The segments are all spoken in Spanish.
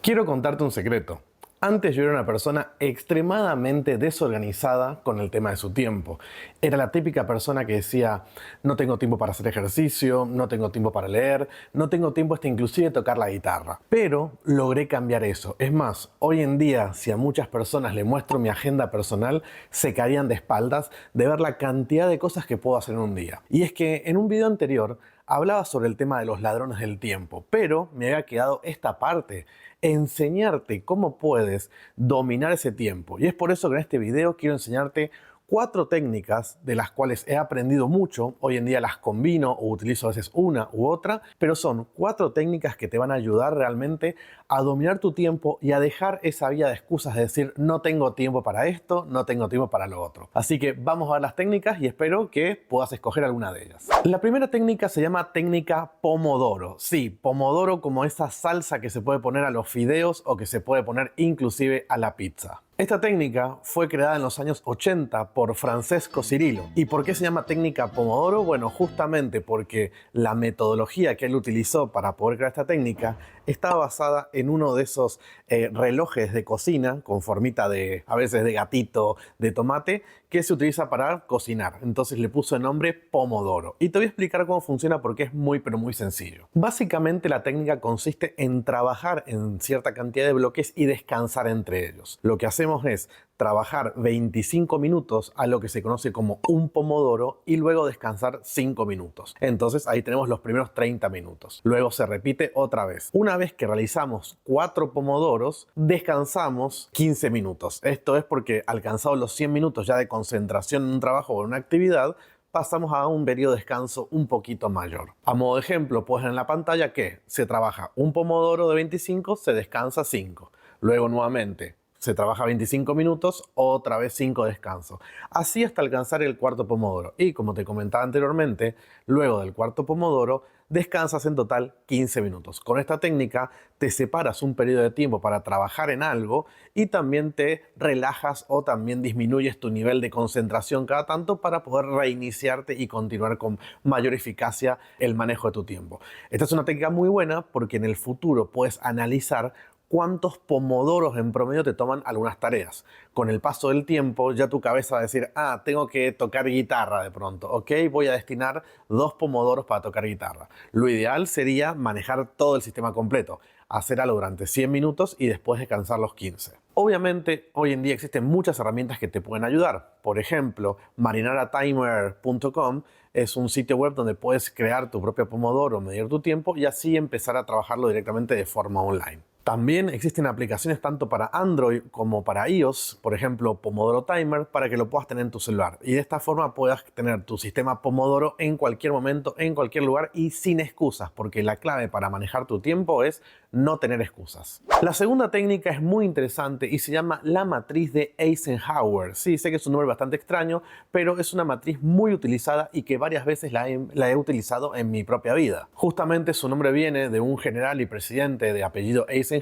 Quiero contarte un secreto. Antes yo era una persona extremadamente desorganizada con el tema de su tiempo. Era la típica persona que decía, no tengo tiempo para hacer ejercicio, no tengo tiempo para leer, no tengo tiempo hasta inclusive tocar la guitarra. Pero logré cambiar eso. Es más, hoy en día, si a muchas personas le muestro mi agenda personal, se caerían de espaldas de ver la cantidad de cosas que puedo hacer en un día. Y es que en un video anterior hablaba sobre el tema de los ladrones del tiempo, pero me había quedado esta parte, enseñarte cómo puedes dominar ese tiempo. Y es por eso que en este video quiero enseñarte 4 técnicas de las cuales he aprendido mucho. Hoy en día las combino o utilizo a veces una u otra, pero son 4 técnicas que te van a ayudar realmente a dominar tu tiempo y a dejar esa vía de excusas de decir no tengo tiempo para esto, no tengo tiempo para lo otro. Así que vamos a ver las técnicas y espero que puedas escoger alguna de ellas. La primera técnica se llama técnica Pomodoro. Sí, Pomodoro como esa salsa que se puede poner a los fideos o que se puede poner inclusive a la pizza. Esta técnica fue creada en los años 80 por Francesco Cirillo. ¿Y por qué se llama técnica Pomodoro? Bueno, justamente porque la metodología que él utilizó para poder crear esta técnica estaba basada en uno de esos relojes de cocina con formita de, a veces de gatito, de tomate, que se utiliza para cocinar. Entonces le puso el nombre Pomodoro. Y te voy a explicar cómo funciona porque es muy pero muy sencillo. Básicamente la técnica consiste en trabajar en cierta cantidad de bloques y descansar entre ellos. Lo que hacemos es trabajar 25 minutos a lo que se conoce como un pomodoro y luego descansar 5 minutos. Entonces ahí tenemos los primeros 30 minutos. Luego se repite otra vez. Una vez que realizamos 4 pomodoros, descansamos 15 minutos. Esto es porque alcanzados los 100 minutos ya de concentración en un trabajo o en una actividad, pasamos a un periodo de descanso un poquito mayor. A modo de ejemplo, puedes ver en la pantalla que se trabaja un pomodoro de 25, se descansa 5. Luego nuevamente se trabaja 25 minutos, otra vez 5 descansos. Así hasta alcanzar el cuarto pomodoro. Y como te comentaba anteriormente, luego del cuarto pomodoro, descansas en total 15 minutos. Con esta técnica te separas un periodo de tiempo para trabajar en algo y también te relajas o también disminuyes tu nivel de concentración cada tanto para poder reiniciarte y continuar con mayor eficacia el manejo de tu tiempo. Esta es una técnica muy buena porque en el futuro puedes analizar cuántos pomodoros en promedio te toman algunas tareas. Con el paso del tiempo ya tu cabeza va a decir, tengo que tocar guitarra de pronto, ok, voy a destinar 2 pomodoros para tocar guitarra. Lo ideal sería manejar todo el sistema completo, hacer algo durante 100 minutos y después descansar los 15. Obviamente, hoy en día existen muchas herramientas que te pueden ayudar. Por ejemplo, marinaratimer.com es un sitio web donde puedes crear tu propio pomodoro, medir tu tiempo y así empezar a trabajarlo directamente de forma online. También existen aplicaciones tanto para Android como para iOS, por ejemplo Pomodoro Timer, para que lo puedas tener en tu celular. Y de esta forma puedas tener tu sistema Pomodoro en cualquier momento, en cualquier lugar y sin excusas, porque la clave para manejar tu tiempo es no tener excusas. La segunda técnica es muy interesante y se llama la matriz de Eisenhower. Sí, sé que es un nombre bastante extraño, pero es una matriz muy utilizada y que varias veces la he utilizado en mi propia vida. Justamente su nombre viene de un general y presidente de apellido Eisenhower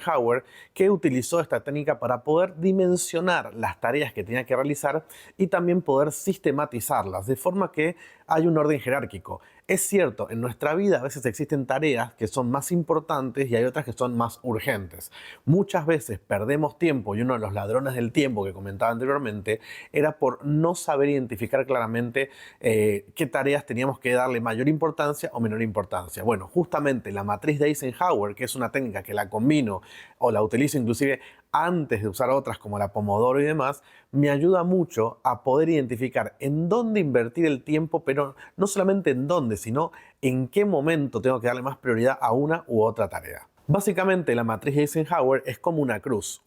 que utilizó esta técnica para poder dimensionar las tareas que tenía que realizar y también poder sistematizarlas de forma que hay un orden jerárquico. Es cierto, en nuestra vida a veces existen tareas que son más importantes y hay otras que son más urgentes. Muchas veces perdemos tiempo y uno de los ladrones del tiempo que comentaba anteriormente era por no saber identificar claramente qué tareas teníamos que darle mayor importancia o menor importancia. Bueno, justamente la matriz de Eisenhower, que es una técnica que la combino o la utilizo inclusive antes de usar otras como la Pomodoro y demás, me ayuda mucho a poder identificar en dónde invertir el tiempo, pero no solamente en dónde, sino en qué momento tengo que darle más prioridad a una u otra tarea. Básicamente la matriz de Eisenhower es como una cruz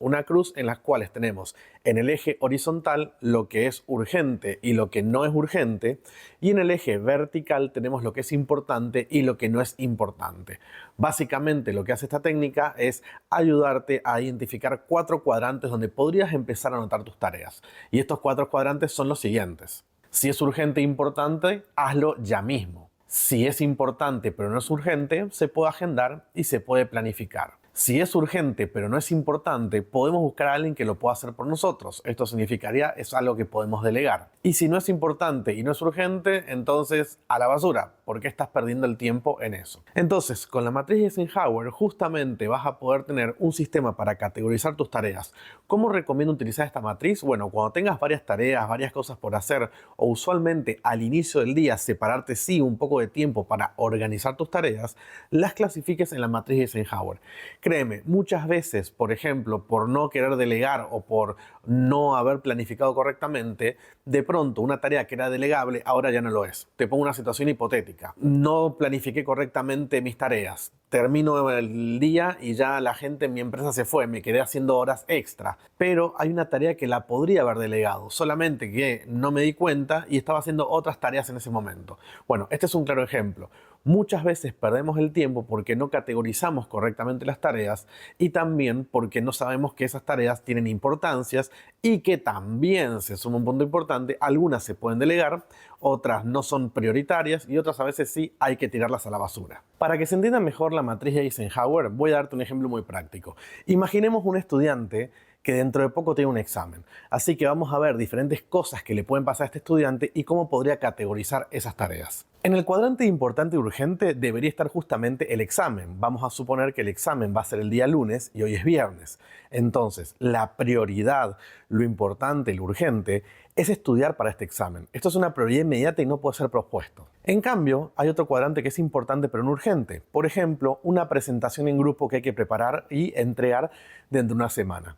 en la cual tenemos en el eje horizontal lo que es urgente y lo que no es urgente y en el eje vertical tenemos lo que es importante y lo que no es importante. Básicamente lo que hace esta técnica es ayudarte a identificar 4 cuadrantes donde podrías empezar a anotar tus tareas y estos 4 cuadrantes son los siguientes. Si es urgente e importante, hazlo ya mismo. Si es importante pero no es urgente, se puede agendar y se puede planificar. Si es urgente pero no es importante, podemos buscar a alguien que lo pueda hacer por nosotros. Esto significaría es algo que podemos delegar. Y si no es importante y no es urgente, entonces a la basura, porque estás perdiendo el tiempo en eso. Entonces, con la matriz de Eisenhower, justamente vas a poder tener un sistema para categorizar tus tareas. ¿Cómo recomiendo utilizar esta matriz? Bueno, cuando tengas varias tareas, varias cosas por hacer, o usualmente al inicio del día separarte sí un poco de tiempo para organizar tus tareas, las clasifiques en la matriz de Eisenhower. Créeme, muchas veces, por ejemplo, por no querer delegar o por no haber planificado correctamente, de pronto una tarea que era delegable ahora ya no lo es. Te pongo una situación hipotética. No planifiqué correctamente mis tareas. Termino el día y ya la gente en mi empresa se fue, me quedé haciendo horas extra. Pero hay una tarea que la podría haber delegado, solamente que no me di cuenta y estaba haciendo otras tareas en ese momento. Bueno, este es un claro ejemplo. Muchas veces perdemos el tiempo porque no categorizamos correctamente las tareas y también porque no sabemos que esas tareas tienen importancias y que también, se suma un punto importante, algunas se pueden delegar, otras no son prioritarias y otras a veces sí hay que tirarlas a la basura. Para que se entienda mejor la matriz de Eisenhower, voy a darte un ejemplo muy práctico. Imaginemos un estudiante que dentro de poco tiene un examen. Así que vamos a ver diferentes cosas que le pueden pasar a este estudiante y cómo podría categorizar esas tareas. En el cuadrante importante y urgente debería estar justamente el examen. Vamos a suponer que el examen va a ser el día lunes y hoy es viernes. Entonces, la prioridad, lo importante, lo urgente, es estudiar para este examen. Esto es una prioridad inmediata y no puede ser pospuesto. En cambio, hay otro cuadrante que es importante pero no urgente. Por ejemplo, una presentación en grupo que hay que preparar y entregar dentro de una semana.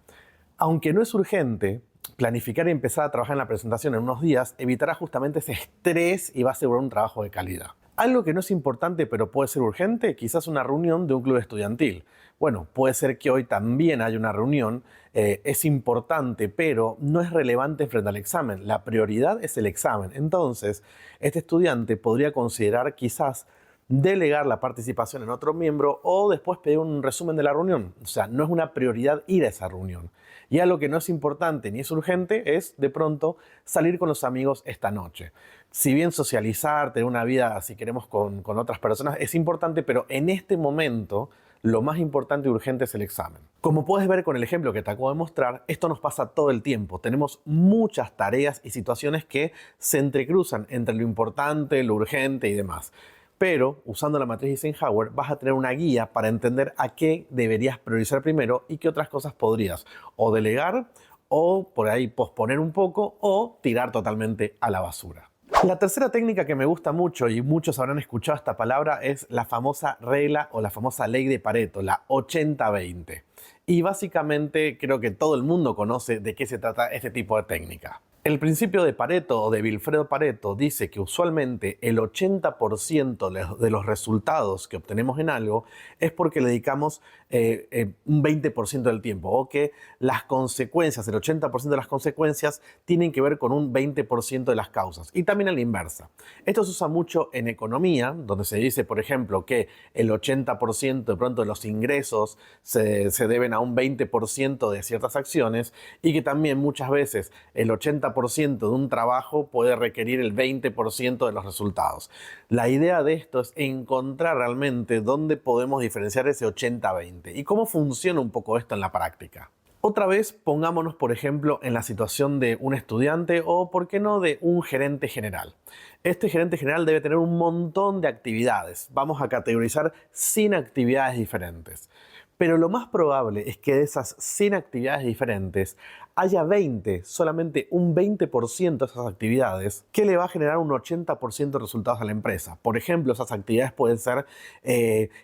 Aunque no es urgente, planificar y empezar a trabajar en la presentación en unos días evitará justamente ese estrés y va a asegurar un trabajo de calidad. Algo que no es importante pero puede ser urgente, quizás una reunión de un club estudiantil. Bueno, puede ser que hoy también haya una reunión, es importante pero no es relevante frente al examen. La prioridad es el examen. Entonces, este estudiante podría considerar quizás delegar la participación en otro miembro o después pedir un resumen de la reunión. O sea, no es una prioridad ir a esa reunión. Y algo que no es importante ni es urgente es, de pronto, salir con los amigos esta noche. Si bien socializar, tener una vida, si queremos, con otras personas es importante, pero en este momento lo más importante y urgente es el examen. Como puedes ver con el ejemplo que te acabo de mostrar, esto nos pasa todo el tiempo. Tenemos muchas tareas y situaciones que se entrecruzan entre lo importante, lo urgente y demás. Pero, usando la matriz Eisenhower, vas a tener una guía para entender a qué deberías priorizar primero y qué otras cosas podrías o delegar o por ahí posponer un poco o tirar totalmente a la basura. La tercera técnica que me gusta mucho y muchos habrán escuchado esta palabra es la famosa regla o la famosa ley de Pareto, la 80-20. Y básicamente creo que todo el mundo conoce de qué se trata este tipo de técnica. El principio de Pareto o de Vilfredo Pareto dice que usualmente el 80% de los resultados que obtenemos en algo es porque le dedicamos un 20% del tiempo, o que las consecuencias, el 80% de las consecuencias tienen que ver con un 20% de las causas, y también a la inversa. Esto se usa mucho en economía, donde se dice, por ejemplo, que el 80% de pronto de los ingresos se deben a un 20% de ciertas acciones, y que también muchas veces el 80% de un trabajo puede requerir el 20% de los resultados. La idea de esto es encontrar realmente dónde podemos diferenciar ese 80-20 y cómo funciona un poco esto en la práctica. Otra vez, pongámonos, por ejemplo, en la situación de un estudiante o, ¿por qué no?, de un gerente general. Este gerente general debe tener un montón de actividades. Vamos a categorizar 100 actividades diferentes. Pero lo más probable es que de esas 100 actividades diferentes haya 20, solamente un 20% de esas actividades que le va a generar un 80% de resultados a la empresa. Por ejemplo, esas actividades pueden ser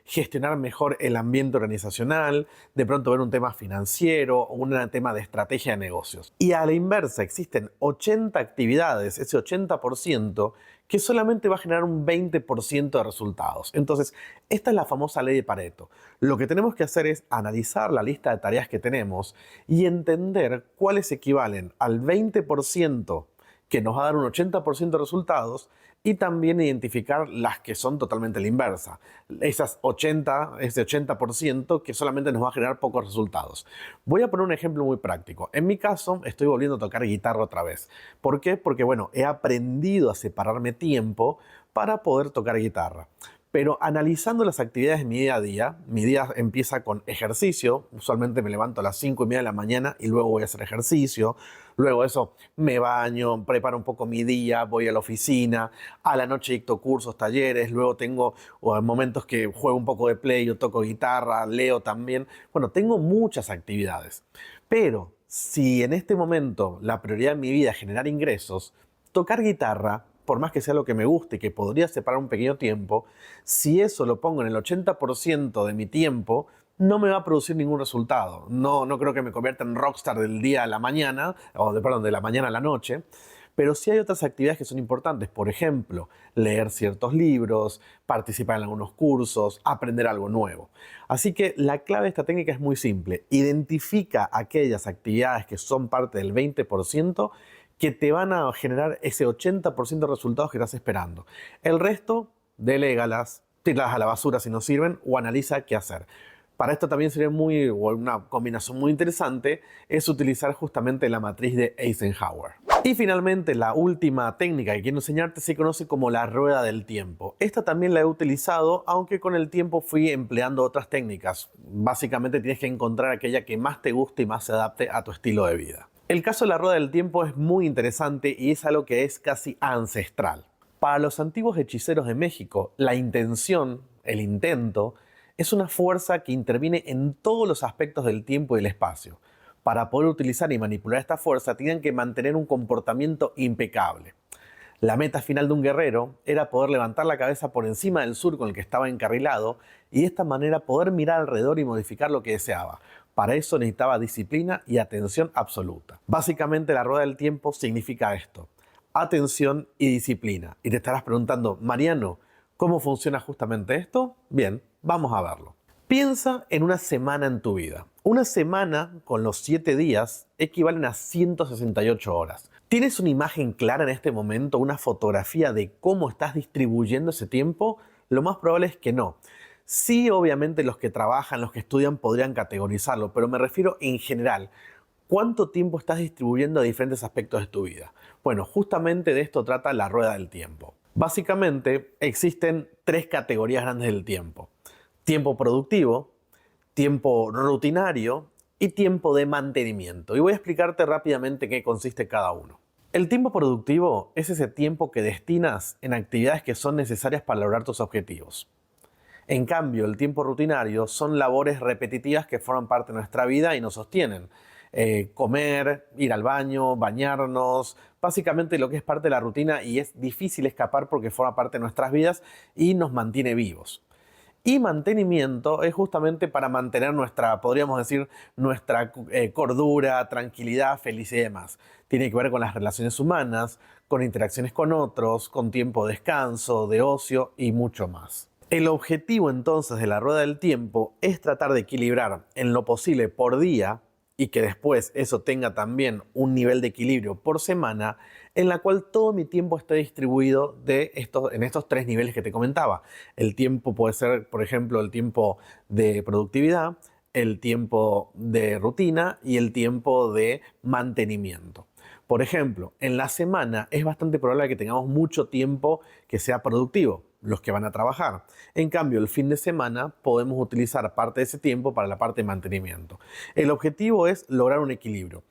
gestionar mejor el ambiente organizacional, de pronto ver un tema financiero o un tema de estrategia de negocios. Y a la inversa, existen 80 actividades, ese 80%, que solamente va a generar un 20% de resultados. Entonces, esta es la famosa ley de Pareto. Lo que tenemos que hacer es analizar la lista de tareas que tenemos y entender cuáles equivalen al 20% que nos va a dar un 80% de resultados, y también identificar las que son totalmente la inversa. Ese 80% que solamente nos va a generar pocos resultados. Voy a poner un ejemplo muy práctico. En mi caso, estoy volviendo a tocar guitarra otra vez. ¿Por qué? Porque, bueno, he aprendido a separarme tiempo para poder tocar guitarra. Pero analizando las actividades de mi día empieza con ejercicio. Usualmente me levanto a las 5:30 de la mañana y luego voy a hacer ejercicio. Luego de eso me baño, preparo un poco mi día, voy a la oficina. A la noche dicto cursos, talleres. Luego tengo momentos que juego un poco de play, yo toco guitarra, leo también. Bueno, tengo muchas actividades. Pero si en este momento la prioridad en mi vida es generar ingresos, tocar guitarra, por más que sea lo que me guste y que podría separar un pequeño tiempo, si eso lo pongo en el 80% de mi tiempo, no me va a producir ningún resultado. No creo que me convierta en rockstar del día a la mañana, perdón, de la mañana a la noche. Pero sí hay otras actividades que son importantes. Por ejemplo, leer ciertos libros, participar en algunos cursos, aprender algo nuevo. Así que la clave de esta técnica es muy simple. Identifica aquellas actividades que son parte del 20% que te van a generar ese 80% de resultados que estás esperando. El resto, delégalas, tíralas a la basura si no sirven o analiza qué hacer. Para esto también sería una combinación muy interesante, es utilizar justamente la matriz de Eisenhower. Y finalmente, la última técnica que quiero enseñarte se conoce como la rueda del tiempo. Esta también la he utilizado, aunque con el tiempo fui empleando otras técnicas. Básicamente tienes que encontrar aquella que más te guste y más se adapte a tu estilo de vida. El caso de la rueda del tiempo es muy interesante y es algo que es casi ancestral. Para los antiguos hechiceros de México, la intención, el intento, es una fuerza que interviene en todos los aspectos del tiempo y del espacio. Para poder utilizar y manipular esta fuerza, tenían que mantener un comportamiento impecable. La meta final de un guerrero era poder levantar la cabeza por encima del surco en el que estaba encarrilado y de esta manera poder mirar alrededor y modificar lo que deseaba. Para eso necesitaba disciplina y atención absoluta. Básicamente la rueda del tiempo significa esto: atención y disciplina. Y te estarás preguntando, Mariano, ¿cómo funciona justamente esto? Bien, vamos a verlo. Piensa en una semana en tu vida. Una semana con los 7 días equivalen a 168 horas. ¿Tienes una imagen clara en este momento, una fotografía de cómo estás distribuyendo ese tiempo? Lo más probable es que no. Sí, obviamente los que trabajan, los que estudian podrían categorizarlo, pero me refiero en general. ¿Cuánto tiempo estás distribuyendo a diferentes aspectos de tu vida? Bueno, justamente de esto trata la rueda del tiempo. Básicamente existen 3 categorías grandes del tiempo: tiempo productivo, tiempo rutinario y tiempo de mantenimiento. Y voy a explicarte rápidamente qué consiste cada uno. El tiempo productivo es ese tiempo que destinas en actividades que son necesarias para lograr tus objetivos. En cambio, el tiempo rutinario son labores repetitivas que forman parte de nuestra vida y nos sostienen. Comer, ir al baño, bañarnos, básicamente lo que es parte de la rutina y es difícil escapar porque forma parte de nuestras vidas y nos mantiene vivos. Y mantenimiento es justamente para mantener podríamos decir, nuestra cordura, tranquilidad, felicidad y demás. Tiene que ver con las relaciones humanas, con interacciones con otros, con tiempo de descanso, de ocio y mucho más. El objetivo entonces de la rueda del tiempo es tratar de equilibrar en lo posible por día y que después eso tenga también un nivel de equilibrio por semana en la cual todo mi tiempo esté distribuido en estos 3 niveles que te comentaba. El tiempo puede ser, por ejemplo, el tiempo de productividad, el tiempo de rutina y el tiempo de mantenimiento. Por ejemplo, en la semana es bastante probable que tengamos mucho tiempo que sea productivo, los que van a trabajar. En cambio, el fin de semana podemos utilizar parte de ese tiempo para la parte de mantenimiento. El objetivo es lograr un equilibrio.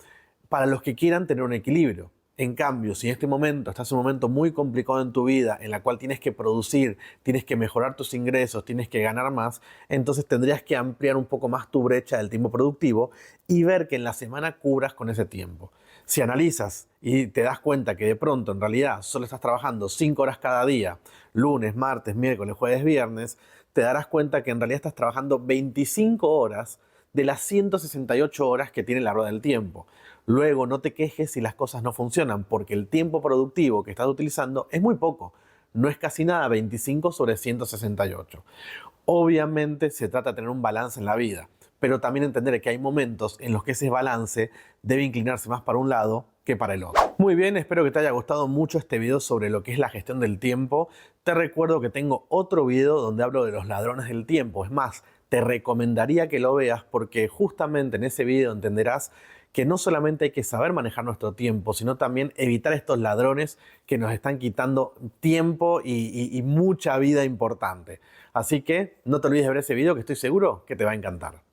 Para los que quieran tener un equilibrio. En cambio, si en este momento estás en un momento muy complicado en tu vida, en la cual tienes que producir, tienes que mejorar tus ingresos, tienes que ganar más, entonces tendrías que ampliar un poco más tu brecha del tiempo productivo y ver que en la semana cubras con ese tiempo. Si analizas y te das cuenta que de pronto en realidad solo estás trabajando 5 horas cada día, lunes, martes, miércoles, jueves, viernes, te darás cuenta que en realidad estás trabajando 25 horas de las 168 horas que tiene la rueda del tiempo. Luego no te quejes si las cosas no funcionan, porque el tiempo productivo que estás utilizando es muy poco. No es casi nada, 25 sobre 168. Obviamente se trata de tener un balance en la vida, pero también entender que hay momentos en los que ese balance debe inclinarse más para un lado que para el otro. Muy bien, espero que te haya gustado mucho este video sobre lo que es la gestión del tiempo. Te recuerdo que tengo otro video donde hablo de los ladrones del tiempo. Es más, te recomendaría que lo veas porque justamente en ese video entenderás que no solamente hay que saber manejar nuestro tiempo, sino también evitar estos ladrones que nos están quitando tiempo y mucha vida importante. Así que no te olvides de ver ese video que estoy seguro que te va a encantar.